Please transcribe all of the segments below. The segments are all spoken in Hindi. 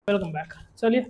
Welcome back. चलिए,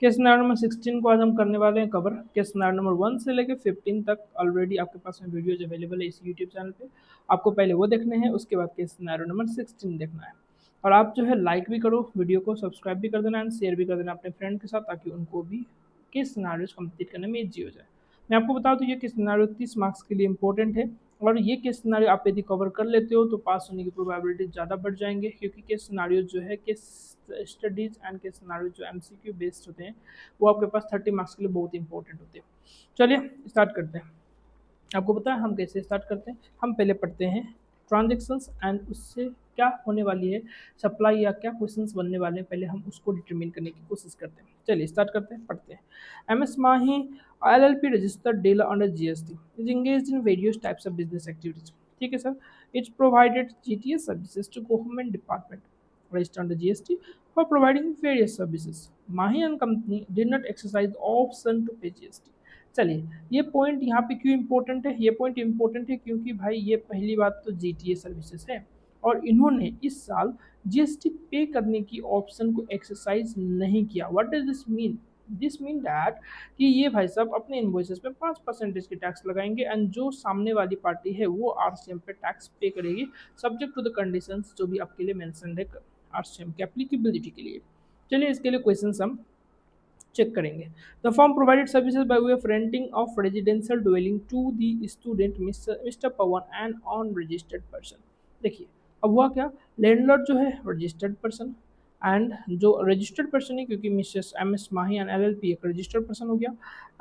केस सिनेरियो नंबर 16 को आज हम करने वाले हैं कवर। केस सिनेरियो नंबर 1 से लेकर 15 तक ऑलरेडी आपके पास में वीडियोज अवेलेबल है इस यूट्यूब चैनल पे। आपको पहले वो देखने हैं, उसके बाद केस सिनेरियो नंबर 16 देखना है। और आप जो है लाइक भी करो वीडियो को, सब्सक्राइब भी कर देना एंड शेयर भी कर देना अपने फ्रेंड के साथ, ताकि उनको भी केस सिनेरियोज कंप्लीट करने में ईजी हो जाए। मैं आपको बता दूं, ये केस सिनेरियो 30 मार्क्स के लिए इंपॉर्टेंट है, और ये केस सिनेरियो आप यदि कवर कर लेते हो तो पास होने की प्रोबेबिलिटी ज़्यादा बढ़ जाएंगे, क्योंकि केस सिनेरियो जो है case studies and case scenario जो एमसीक्यू बेस्ड होते हैं वो आपके पास 30 मार्क्स के लिए बहुत इंपॉर्टेंट होते हैं। चलिए स्टार्ट करते हैं। आपको पता है हम कैसे स्टार्ट करते हैं? हम पहले पढ़ते हैं ट्रांजेक्शन्स एंड उससे क्या होने वाली है सप्लाई, या क्या क्वेश्चंस बनने वाले हैं, पहले हम उसको डिटरमिन करने की कोशिश करते हैं। चलिए स्टार्ट करते हैं, पढ़ते हैं। MS Mahi LLP registered dealer under GST is engaged in various types of business activities. ठीक है sir. It's provided GTS services to government department registered under GST for providing various services. Mahi and company did not exercise option to pay GST. चलिए, ये पॉइंट यहाँ पे क्यों इंपॉर्टेंट है? ये पॉइंट इंपॉर्टेंट है क्योंकि भाई ये पहली बात तो जीटीए सर्विसेज है, और इन्होंने इस साल जीएसटी पे करने की ऑप्शन को एक्सरसाइज नहीं किया। What does this mean? This mean that कि ये भाई साहब अपने इन्वॉइसेस पे 5% की टैक्स लगाएंगे, एंड जो सामने वाली पार्टी है वो आरसीएम पे टैक्स पे करेगी, सब्जेक्ट टू द कंडीशंस जो भी आपके लिए मेंशन है आरसीएम की एप्लीकेबिलिटी के लिए। चलिए इसके लिए क्वेश्चन हम चेक करेंगे। The firm provided services by way of renting of residential dwelling to the student mister Pawan and on registered person. देखिए अब हुआ क्या, लैंडलॉर्ड जो है रजिस्टर्ड पर्सन, एंड जो रजिस्टर्ड पर्सन है क्योंकि Mrs MS Mahi and LLP एक रजिस्टर्ड पर्सन हो गया,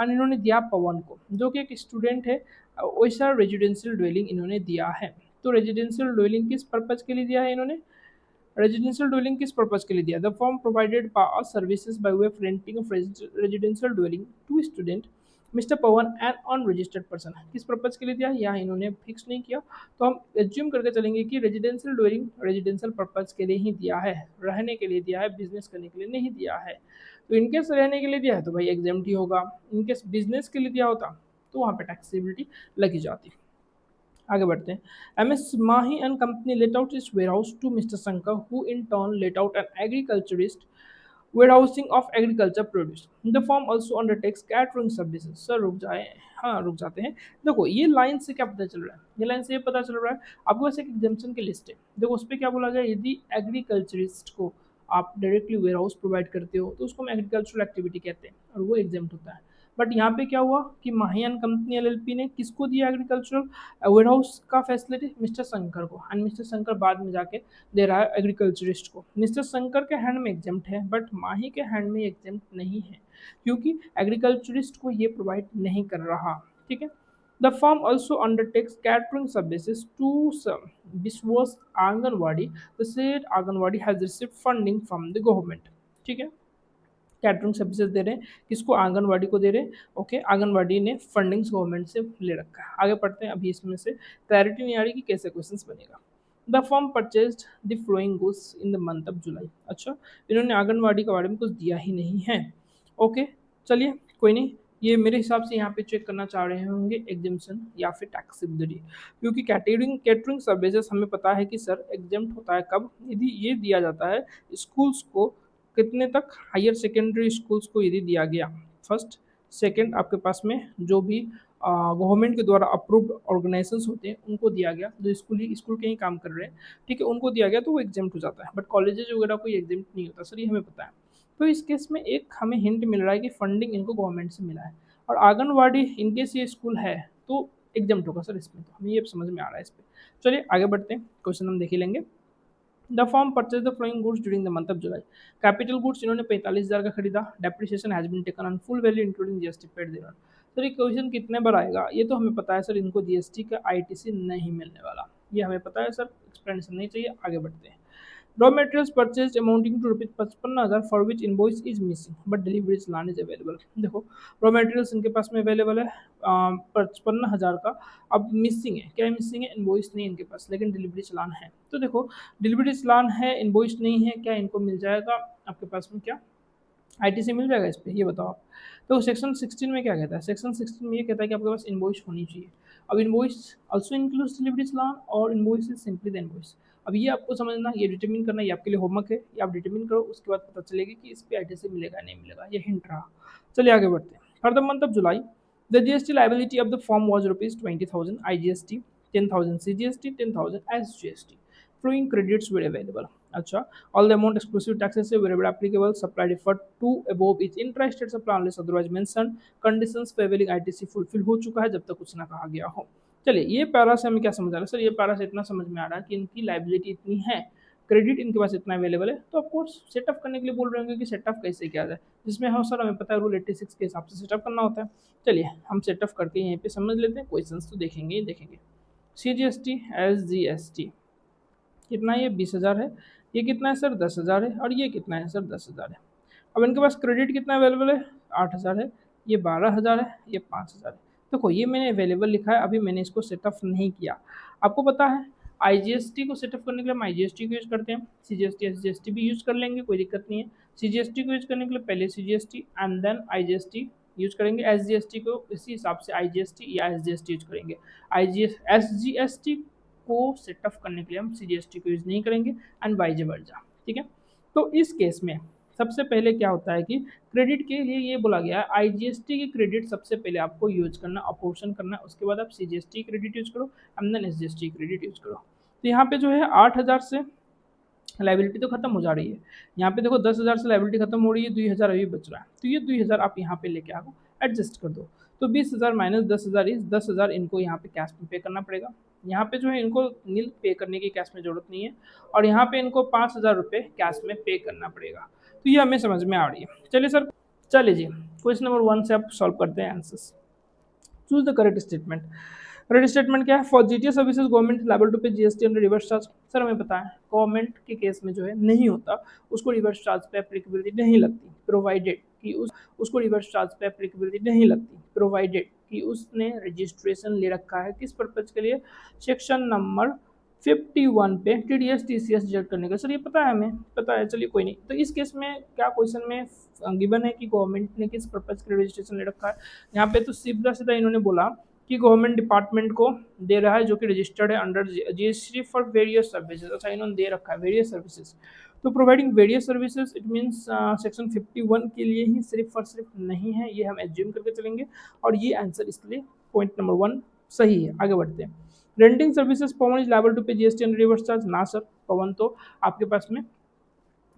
एंड इन्होंने दिया पवन को जो कि एक स्टूडेंट है, वैसा रेजिडेंशियल ड्वेलिंग इन्होंने दिया है। तो रेजिडेंशियल ड्वेलिंग किस पर्पज के लिए दिया है इन्होंने? रेजिडेंशियल ड्वेलिंग किस पर्पज के लिए दिया? The form provided services by way of renting of residential dwelling to student mister Pawan and on registered person. किस पर्पज के लिए दिया यहाँ इन्होंने फिक्स नहीं किया, तो हम एज्यूम करके चलेंगे कि रेजिडेंशियल ड्वेलिंग रेजिडेंशियल पर्पज के लिए ही दिया है, रहने के लिए दिया है, बिजनेस करने के लिए नहीं दिया है। तो इनकेस रहने के लिए दिया है तो भाई एग्जाम्प्ट ही होगा, इनकेस बिजनेस के लिए दिया होता तो वहाँ पे टैक्सेबिलिटी लगी जाती। आगे बढ़ते हैं। MS Mahi and company let out his warehouse to mister Shankar, who in turn let out an agriculturist warehousing of agriculture produce. The firm also undertakes catering services. Sir रुक जाए, हाँ रुक जाते हैं। देखो ये लाइन से क्या पता चल रहा है? ये लाइन से ये पता चल रहा है आपके पास एक एग्जाम्पशन की लिस्ट है। देखो उस पर क्या बोला गया, यदि एग्रीकल्चरिस्ट को आप डायरेक्टली वेयर हाउस प्रोवाइड करते हो तो उसको हम एग्रीकल्चरल एक्टिविटी कहते हैं, और वो एग्जाम्प्ट होता है। बट यहाँ पे क्या हुआ कि माहियान कंपनी LLP ने किसको दिया एग्रीकल्चरल वेयर हाउस का फैसिलिटी? मिस्टर शंकर को, एंड मिस्टर शंकर बाद में जाके दे रहा है एग्रीकल्चरिस्ट को। मिस्टर शंकर के हैंड में एग्जाम्प्ट है, बट माही के हैंड में एग्जाम्प्ट नहीं है, क्योंकि एग्रीकल्चरिस्ट को ये प्रोवाइड नहीं कर रहा। ठीक है। The firm also undertakes catering services to some Biswas anganwadi. The said anganwadi has received funding from the government. ठीक है, कैटरिंग सर्विसेज दे रहे हैं, किसको? आंगनवाड़ी को दे रहे हैं। ओके, आंगनवाड़ी ने फंडिंग्स गवर्नमेंट से ले रखा है। आगे पढ़ते हैं, अभी इसमें से क्लैरिटी नहीं आ रही कि कैसे क्वेश्चंस बनेगा। The firm purchased the flowing goods in the month of जुलाई। अच्छा, इन्होंने आंगनवाड़ी के बारे में कुछ दिया ही नहीं है। ओके चलिए कोई नहीं, ये मेरे हिसाब से यहाँ पे चेक करना चाह रहे होंगे एग्जाम्शन या फिर टैक्सेबिलिटी, क्योंकि कैटरिंग सर्विसेज हमें पता है कि सर एग्जाम्प्ट होता है कब? यदि ये दिया जाता है स्कूल्स को, कितने तक? हायर सेकेंडरी स्कूल्स को यदि दिया गया, फर्स्ट सेकंड आपके पास में जो भी गवर्नमेंट के द्वारा अप्रूव्ड ऑर्गेनाइजेशंस होते हैं उनको दिया गया, जो स्कूल के ही काम कर रहे हैं, ठीक है, उनको दिया गया तो वो एग्जाम्प्ट हो जाता है। बट कॉलेजेज वगैरह कोई एग्जाम्प्ट नहीं होता सर, ये हमें पता है। तो इस केस में एक हमें हिंट मिल रहा है कि फंडिंग इनको गवर्नमेंट से मिला है, और आंगनवाड़ी इनकेस ये स्कूल है तो एग्जाम्प्ट होगा सर इसमें, तो हमें ये समझ में आ रहा है इस पर। चलिए आगे बढ़ते हैं, क्वेश्चन हम देख ही लेंगे। The firm purchase the flowing goods during the month of July. Capital goods इन्होंने 45,000 का खरीदा। Depreciation has been taken on full value including GST paid there. Sir ये क्वेश्चन कितने बार आएगा ये तो हमें पता है सर, इनको जीएसटी का आईटीसी नहीं मिलने वाला, ये हमें पता है सर, एक्सप्लेनेशन नहीं चाहिए। आगे बढ़ते हैं। Raw materials purchase amounting to rupees 55,000 for which invoice is missing but delivery challan is available. देखो रॉ मटेरियल्स इनके पास में अवेलेबल है 55,000 का, अब मिसिंग है, क्या मिसिंग है? इनवॉइस नहीं इनके पास, लेकिन डिलीवरी चलान है। तो देखो डिलीवरी चलान है, इनवॉइस नहीं है, क्या इनको मिल जाएगा आपके पास में? क्या आईटीसी मिल जाएगा इस पर? ये बताओ आप। तो सेक्शन 16 में क्या कहता है? सेक्शन 16 में ये कहता है कि आपके पास इनवॉइस होनी चाहिए। अब इनवॉइस ऑल्सो इंक्लूड्स डिलीवरी चलान, और invoice is simply the invoice. अब ये आपको समझना, ये डिटरमिन करना, ये आपके लिए होमवर्क है, ये आप डिटरमिन करो, उसके बाद पता चलेगी कि इस पे ITC मिलेगा नहीं मिलेगा, ये हिंट रहा। चलिए आगे बढ़ते हैं। For the month of July the GST liability of the firm was ₹20,000 IGST, 10,000 CGST, 10,000 SGST. Flowing credits were available. अच्छा, all the amount exclusive taxes were applicable. Supply referred to above each intra-state supply unless otherwise mentioned. Conditions prevailing ITC fulfill हो चुका है जब तक कुछ ना कहा गया हो। चलिए, ये पैरा से हमें क्या समझ आ रहा है सर? ये पैरा से इतना समझ में आ रहा है कि इनकी लाइबिलिटी इतनी है, क्रेडिट इनके पास इतना अवेलेबल है, तो ऑफकोर्स सेटअप करने के लिए बोल रहे होंगे कि सेटअप कैसे किया जाए, जिसमें हाँ सर हमें पता है रूल 86 के हिसाब से सेटअप करना होता है। चलिए हम सेटअप करके यहीं पे समझ लेते हैं, क्वेश्चंस तो देखेंगे ही देखेंगे। CGST SGST कितना है? ये 20,000 है। ये कितना है सर? 10,000 है। और ये कितना है सर? 10,000 है। अब इनके पास क्रेडिट कितना अवेलेबल है? 8,000 है। ये 12,000 है। ये 5,000 है। देखो ये मैंने अवेलेबल लिखा है, अभी मैंने इसको सेटअप नहीं किया। आपको पता है IGST को सेटअप करने के लिए हम IGST को यूज़ करते हैं, CGST SGST भी यूज़ कर लेंगे, कोई दिक्कत नहीं है। CGST को यूज़ करने के लिए पहले CGST and then IGST use करेंगे, SGST को इसी हिसाब से IGST या SGST यूज़ करेंगे। SGST को सेटअप करने के लिए हम CGST को यूज़ नहीं करेंगे एंड वाइज वर्सा, ठीक है। तो इस केस में सबसे पहले क्या होता है कि क्रेडिट के लिए ये बोला गया है IGST की क्रेडिट सबसे पहले आपको यूज करना, अपोर्शन करना, उसके बाद आप CGST क्रेडिट यूज करो and then SGST credit use करो। तो यहाँ पे जो है 8,000 से लाइबिलिटी तो खत्म हो जा रही है। यहाँ पे देखो 10,000 से लाइबिलिटी खत्म हो रही है, 2,000 अभी बच रहा है, तो ये 2,000 आप यहाँ पे लेके आओ, एडजस्ट कर दो। तो 20,000 माइनस 10,000 इस 10,000 इनको यहाँ पे कैश में पे करना पड़ेगा। यहाँ पे जो है इनको नील पे करने की कैश में जरूरत नहीं है, और यहाँ पे इनको 5,000 रुपये कैश में पे करना पड़ेगा। तो ये हमें समझ में आ रही है। चलिए सर, चलिए जी क्वेश्चन नंबर 1 से आप सॉल्व करते हैं answers. Choose the correct statement. Correct statement क्या है? For GTS services government liable to pay GST under reverse charge. Sir हमें पता है गवर्नमेंट के केस में जो है नहीं होता, उसको रिवर्स चार्ज पे एप्लीकेबिलिटी नहीं लगती, प्रोवाइडेड कि उसको रिवर्स चार्ज पे एप्लीकेबिलिटी नहीं लगती, प्रोवाइडेड कि उसने रजिस्ट्रेशन ले रखा है किस पर्पज के लिए? सेक्शन नंबर 51 पे TDS TCS डिडक्ट करने का। सर ये पता है, हमें पता है, चलिए कोई नहीं। तो इस केस में क्या क्वेश्चन में गिवन है कि गवर्नमेंट ने किस पर्पज के लिए रजिस्ट्रेशन ले रखा है? यहाँ पे तो सीधा सीधा इन्होंने बोला कि गवर्नमेंट डिपार्टमेंट को दे रहा है जो कि रजिस्टर्ड है under GST for various services. अच्छा इन्होंने दे रखा है वेरियस सर्विसेज, तो providing various services it means section 51 के लिए ही सिर्फ और सिर्फ नहीं है, ये हम एज्यूम करके चलेंगे, और ये आंसर इसलिए पॉइंट नंबर 1 सही है। आगे बढ़ते हैं। Renting services Pawan is liable to pay GST under reverse charge. ना सर, पवन तो आपके पास में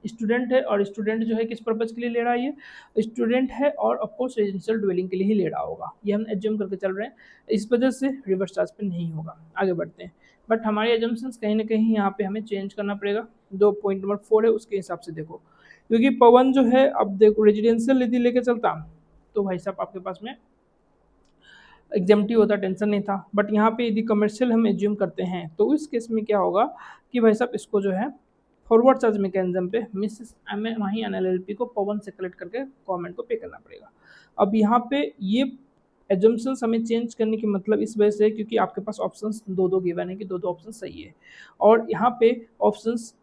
स्टूडेंट है, और स्टूडेंट जो है किस पर्पज के लिए ले रहा है? ये स्टूडेंट है और ऑफकोर्स रेजिडेंशियल ड्वेलिंग के लिए ही ले रहा होगा, ये हम एज्यूम करके चल रहे हैं, इस वजह से रिवर्स चार्ज पे नहीं होगा। आगे बढ़ते हैं। बट हमारे एजम्पन्स कहीं ना कहीं यहाँ पे हमें चेंज करना पड़ेगा। जो पॉइंट नंबर 4 है उसके हिसाब से देखो, क्योंकि पवन जो है, अब देखो रेजिडेंशियल यदि लेके चलता तो भाई साहब आपके पास में एग्जेम्प्टिव होता, टेंशन नहीं था। बट यहाँ पे यदि कमर्शियल हम एज्यूम करते हैं तो इस केस में क्या होगा कि भाई साहब इसको जो है फॉरवर्ड चार्ज मैकेनिज्म पे मिसेस माही LLP को पवन से कलेक्ट करके गवर्नमेंट को पे करना पड़ेगा। अब यहाँ पे ये एजम्पशंस हमें चेंज करने की मतलब इस वजह से क्योंकि आपके पास ऑप्शंस दो गिवन है कि दो ऑप्शन सही है, और यहाँ पे ऑप्शंस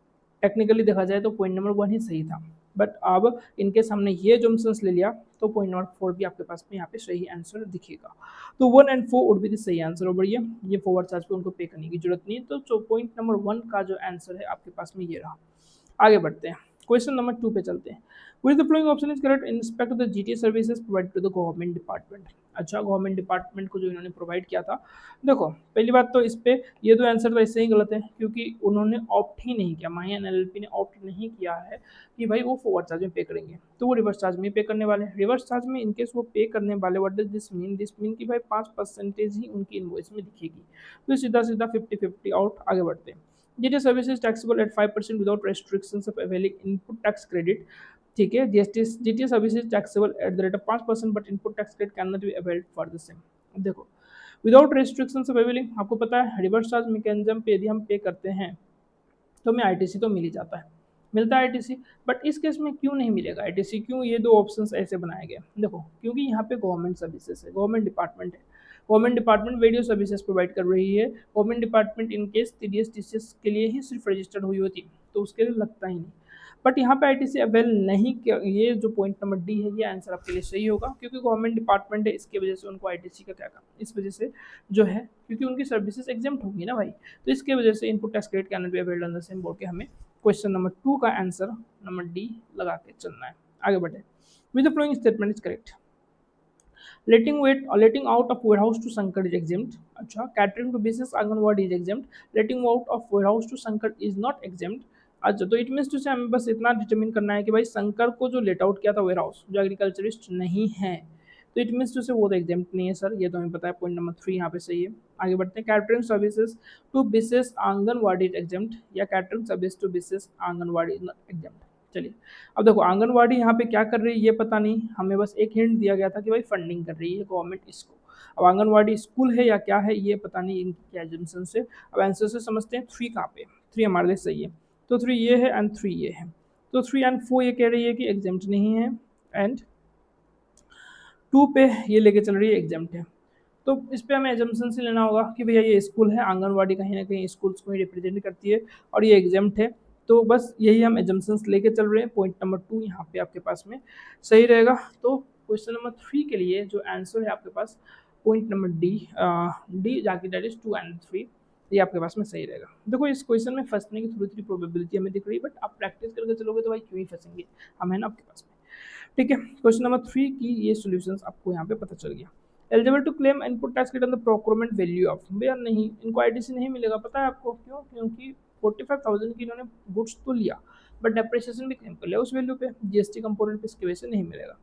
टेक्निकली देखा जाए तो पॉइंट नंबर 1 ही सही था। बट अब इनकेस हमने ये एजम्पशंस ले लिया तो पॉइंट नंबर 4 भी आपके पास में यहाँ पे सही आंसर दिखेगा। तो 1 और 4 वुड बी द सही आंसर। और बढ़िया, ये फॉरवर्ड चार्ज पे उनको पे करने की जरूरत नहीं है। तो पॉइंट नंबर 1 का जो आंसर है आपके पास में ये रहा। आगे बढ़ते हैं, क्वेश्चन नंबर 2 पे चलते हैं। Which the following option is correct in respect to the GTS services provided to the government department? अच्छा, गवर्नमेंट डिपार्टमेंट को जो इन्होंने प्रोवाइड किया था। देखो पहली बात तो इस पे ये दो आंसर तो ऐसे ही गलत है, क्योंकि उन्होंने ऑप्ट ही नहीं किया, माही LLP ने ऑप्ट नहीं किया है कि भाई वो फॉरवर्ड चार्ज में पे करेंगे, तो वो रिवर्स चार्ज में पे करने वाले हैं। रिवर्स चार्ज में इनकेस वो पे करने वाले, what does this mean? This mean कि भाई 5% ही उनकी इनवॉइस में दिखेगी, तो सीधा सीधा 50-50 आउट। आगे बढ़ते हैं। GTS services taxable at 5% without restrictions of availing input tax credit। ठीक है, GTS services taxable at the rate of 5%, but input tax credit can not be availed for the same. देखो विदाउट रेस्ट्रिक्शंस ऑफ अवेलिंग, आपको पता है रिवर्स चार्ज मैकेनिज्म पे यदि हम पे करते हैं तो हमें ITC तो मिल ही जाता है, मिलता है ITC। बट इस केस में क्यों नहीं मिलेगा ITC? क्यों ये दो ऑप्शंस ऐसे बनाए गए? देखो क्योंकि यहाँ पे गवर्नमेंट सर्विसेज है, गवर्नमेंट डिपार्टमेंट है, government department various services provide कर रही है। Government department in case TDS TCS के लिए ही सिर्फ रजिस्टर्ड हुई होती तो उसके लिए लगता ही नहीं। बट यहाँ पे आईटीसी अवेल नहीं किया। ये जो पॉइंट नंबर डी है ये आंसर आपके लिए सही होगा, क्योंकि गवर्नमेंट डिपार्टमेंट है, इसकी वजह से उनको आईटीसी का क्या काम, इस वजह से जो है क्योंकि उनकी सर्विसेज एग्जाम्प्ट होगी ना भाई, तो इसके वजह से input tax credit can not be availed on the same board के हमें क्वेश्चन नंबर 2 का आंसर नंबर डी लगा के चलना है। आगे बढ़े। With the following statement is correct. letting out of warehouse to Sankar is exempt. अच्छा, catering to business anganwadi is exempt. letting out of warehouse to Sankar is not exempt. अच्छा, तो इट मीन्स टू से हमें बस इतना डिटरमिन करना है कि भाई शंकर को जो लेट आउट किया था वेयर हाउस, जो एग्रीकल्चरिस्ट नहीं है, तो इट मीन्स टू से वो तो एग्जाम्प्ट नहीं है सर, ये तो हमें पता है। पॉइंट नंबर 3 यहाँ पे सही है। आगे बढ़ते हैं। कैटरिंग सर्विसेज टू बिसेस आंगनवाड़ी एग्जाम्प्ट, या कैटरिंग सर्विस टू बिसेस आंगनवाड़ी एग्जाम्प्ट। चलिए अब देखो आंगनवाड़ी यहाँ पे क्या कर रही है ये पता नहीं, हमें बस एक हिंट दिया गया था कि भाई फंडिंग कर रही है गवर्नमेंट इसको। अब आंगनवाड़ी स्कूल है या क्या है ये पता नहीं इनकी क्या एजम्पशन से। अब आंसर से समझते हैं। 3 कहाँ पे, 3 हमारे लिए सही है, तो 3 ये है एंड 3 ये है, तो 3 एंड 4 ये कह रही है कि एग्जाम्प्ट नहीं है, एंड 2 पे ये लेके चल रही है एग्जाम्प्ट है। तो इस पे हमें एजम्पशन से लेना होगा कि भैया ये स्कूल है, आंगनवाड़ी कहीं ना कहीं स्कूल्स को ही रिप्रेजेंट करती है और ये एग्जाम्प्ट है, तो बस यही हम एजम्पशंस लेके चल रहे हैं। पॉइंट नंबर 2 यहाँ पे आपके पास में सही रहेगा। तो क्वेश्चन नंबर 3 के लिए जो आंसर है आपके पास पॉइंट नंबर डी जाके दैट इज 2 एंड 3, ये आपके पास में सही रहेगा। देखो इस क्वेश्चन में फंसने की थोड़ी प्रोबेबिलिटी हमें दिख रही है, बट आप प्रैक्टिस करके चलोगे तो भाई क्यों ही फंसेंगे, हम है ना आपके पास में। ठीक है, क्वेश्चन नंबर 3 की ये सॉल्यूशंस आपको यहाँ पे पता चल गया। Eligible to claim input tax credit on the procurement value of, भैया नहीं, इनको आईटीसी नहीं मिलेगा। पता है आपको क्यों? क्योंकि 45,000 की इन्होंने गुड्स तो लिया बट डेप्रिसिएशन भी क्लेम कर लिया उस वैल्यू पे, जीएसटी कंपोनेंट पे इसकी वजह से नहीं मिलेगा।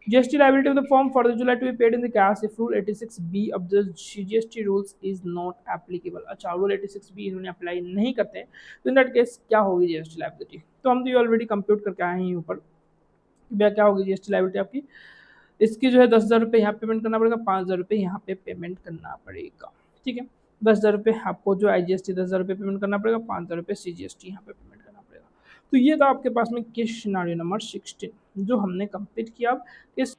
GST liability of the form for the July to be paid in the cash if rule 86B of the GST rules is not applicable. अच्छा, रूल 86B इन्होंने अप्लाई नहीं करते हैं, तो इन दैट केस क्या होगी जीएसटी लायबिलिटी? तो हम तो ये ऑलरेडी कंप्यूट करके आए हैं ऊपर, भैया क्या होगी जीएसटी लायबिलिटी आपकी, इसकी जो है 10,000 रुपये यहाँ पेमेंट करना पड़ेगा, 5,000 रुपये यहाँ पे पेमेंट करना पड़ेगा। ठीक है, 10,000 रुपये आपको जो आईजीएसटी 10,000 रुपये पेमेंट करना पड़ेगा, 5,000 रुपये सीजीएसटी यहाँ पे पेमेंट करना पड़ेगा। तो ये था आपके पास में केस सिनेरियो नंबर 16 जो हमने कंप्लीट किया। अब इस